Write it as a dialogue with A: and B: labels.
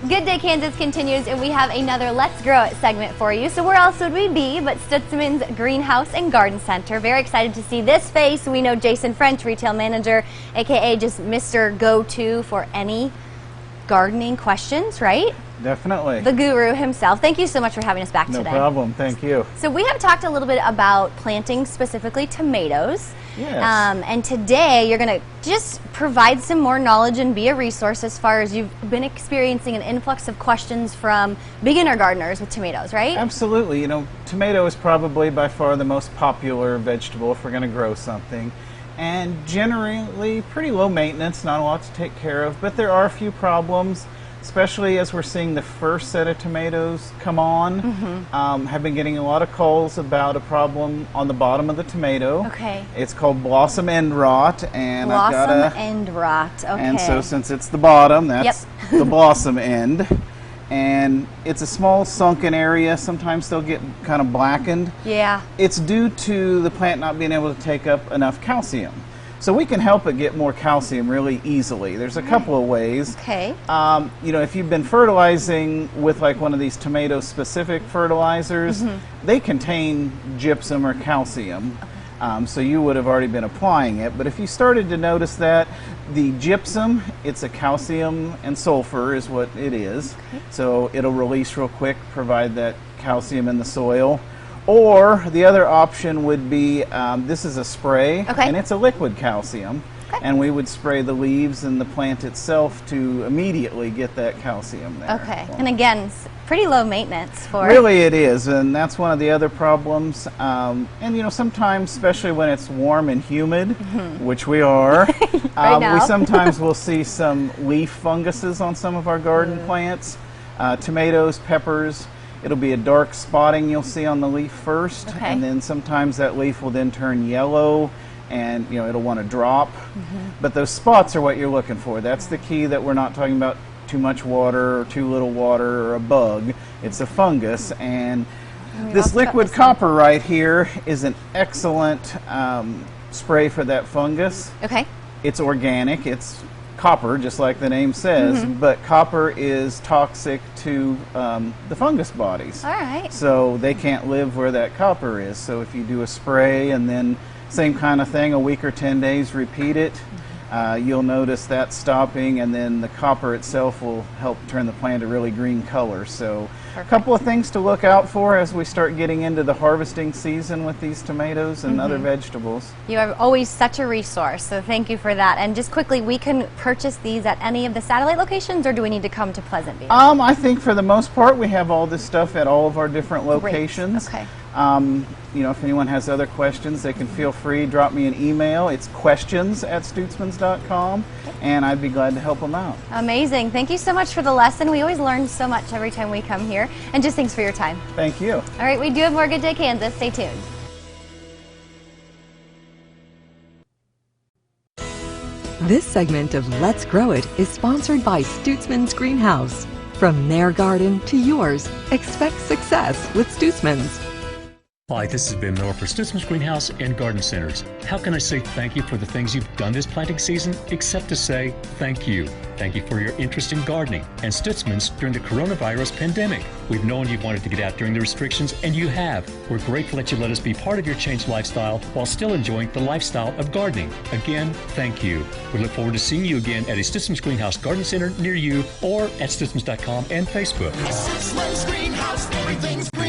A: Good Day Kansas continues, and we have another Let's Grow It segment for you. So where else would we be but Stutzman's Greenhouse and Garden Center? Very excited to see this face. We know Jason French, retail manager, aka just Mr. Go-To for any gardening questions, right?
B: Definitely.
A: The guru himself. Thank you so much for having us back today.
B: No problem. Thank you.
A: So we have talked a little bit about planting specifically tomatoes.
B: Yes.
A: And today you're going to just provide some more knowledge and be a resource as far as you've been experiencing an influx of questions from beginner gardeners with tomatoes, right?
B: Absolutely. You know, tomato is probably by far the most popular vegetable if we're going to grow something. And generally pretty low maintenance, not a lot to take care of, but there are a few problems, especially as we're seeing the first set of tomatoes come on. Have been getting a lot of calls about a problem on the bottom of the tomato.
A: Okay.
B: It's called blossom end rot, and
A: Blossom end rot. Okay.
B: And so since it's the bottom, that's the blossom end. And it's a small sunken area. Sometimes they'll get kind of blackened.
A: Yeah.
B: It's due to the plant not being able to take up enough calcium. So we can help it get more calcium really easily. There's a couple of ways.
A: Okay.
B: You know, if you've been fertilizing with like one of these tomato-specific fertilizers, they contain gypsum or calcium. So you would have already been applying it. But if you started to notice that the gypsum, it's a calcium and sulfur is what it is. So it'll release real quick, provide that calcium in the soil. Or the other option would be, this is a spray, and it's a liquid calcium. And we would spray the leaves and the plant itself to immediately get that calcium there.
A: Okay. And again, pretty low maintenance for...
B: Really it is, and that's one of the other problems. And you know, sometimes, especially when it's warm and humid, which we are, we sometimes will see some leaf funguses on some of our garden plants. Tomatoes, peppers. It'll be a dark spotting you'll see on the leaf first, and then sometimes that leaf will then turn yellow, and you know it'll want to drop. But those spots are what you're looking for. That's the key, that we're not talking about too much water or too little water or a bug. It's a fungus, and this liquid copper right here is an excellent spray for that fungus.
A: Okay.
B: It's organic. It's copper, just like the name says, but copper is toxic to the fungus bodies.
A: All right.
B: So they can't live where that copper is. So if you do a spray and then same kind of thing, a week or 10 days, repeat it, you'll notice that stopping, and then the copper itself will help turn the plant a really green color. So a couple of things to look out for as we start getting into the harvesting season with these tomatoes and other vegetables.
A: You are always such a resource, so thank you for that. And just quickly, we can purchase these at any of the satellite locations, or do we need to come to Pleasant View?
B: I think for the most part we have all this stuff at all of our different locations.
A: Okay.
B: You know, if anyone has other questions, they can feel free, drop me an email. It's questions@stutzmans.com, and I'd be glad to help them out.
A: Amazing. Thank you so much for the lesson. We always learn so much every time we come here, and just thanks for your time.
B: Thank you.
A: All right, we do have more Good Day Kansas. Stay tuned.
C: This segment of Let's Grow It is sponsored by Stutzman's Greenhouse. From their garden to yours, expect success with Stutzman's.
D: Hi, this is Ben Miller for Stutzman's Greenhouse and Garden Centers. How can I say thank you for the things you've done this planting season, except to say thank you. Thank you for your interest in gardening and Stutzman's during the coronavirus pandemic. We've known you've wanted to get out during the restrictions, and you have. We're grateful that you let us be part of your changed lifestyle while still enjoying the lifestyle of gardening. Again, thank you. We look forward to seeing you again at a Stutzman's Greenhouse Garden Center near you, or at Stutzmans.com and Facebook.
E: Stutzman's Greenhouse, everything's green.